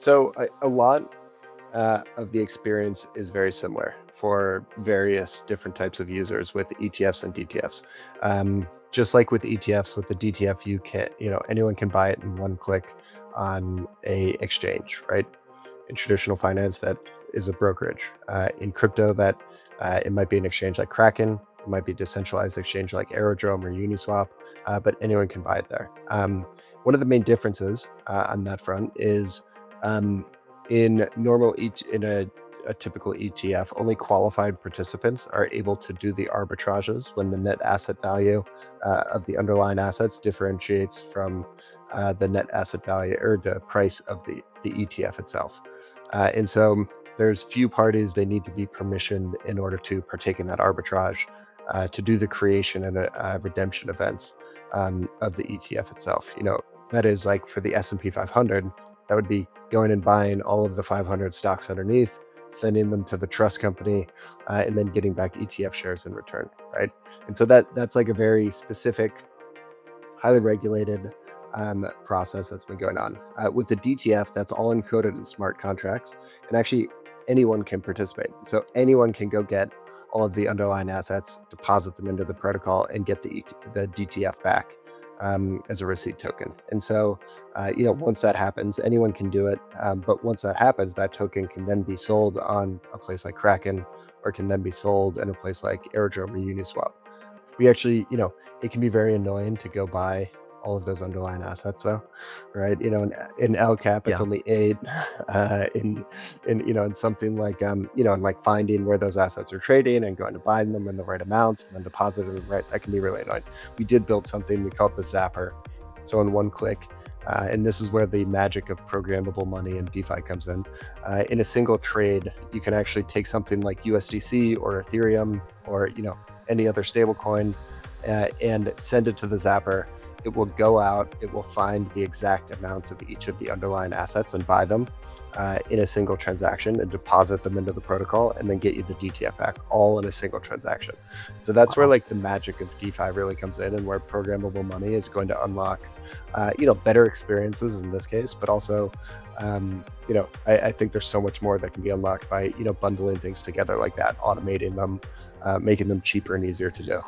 So a lot of the experience is very similar for various different types of users with ETFs and DTFs. Just like with ETFs, with the DTF, anyone can buy it in one click on a exchange, right? In traditional finance, that is a brokerage. In crypto, that it might be an exchange like Kraken, it might be a decentralized exchange like Aerodrome or Uniswap, but anyone can buy it there. One of the main differences on that front is um, in a typical ETF, only qualified participants are able to do the arbitrages when the net asset value of the underlying assets differentiates from the net asset value or the price of the ETF itself. And so there's few parties they need to be permissioned in order to partake in that arbitrage, to do the creation and redemption events of the ETF itself. That is like for the S&P 500, that would be going and buying all of the 500 stocks underneath, sending them to the trust company, and then getting back ETF shares in return, right? And so that's like a very specific, highly regulated process that's been going on. With the DTF, that's all encoded in smart contracts, and actually anyone can participate. So anyone can go get all of the underlying assets, deposit them into the protocol, and get the DTF back as a receipt token. And so, once that happens, anyone can do it. But once that happens, that token can then be sold on a place like Kraken, or can then be sold in a place like Aerodrome or Uniswap. We actually, it can be very annoying to go buy all of those underlying assets though, right? In LCAP, it's Yeah. only 8. In something like, and like finding where those assets are trading and going to buy them in the right amounts and then depositing them right, that can be really annoying. We did build something we call the Zapper. So in one click, and this is where the magic of programmable money and DeFi comes in. In a single trade, you can actually take something like USDC or Ethereum or any other stablecoin, and send it to the Zapper. It will go out, it will find the exact amounts of each of the underlying assets and buy them in a single transaction and deposit them into the protocol, and then get you the DTF back all in a single transaction. So that's where Wow. like the magic of DeFi really comes in, and where programmable money is going to unlock better experiences in this case, but also I think there's so much more that can be unlocked by bundling things together like that, automating them, making them cheaper and easier to do.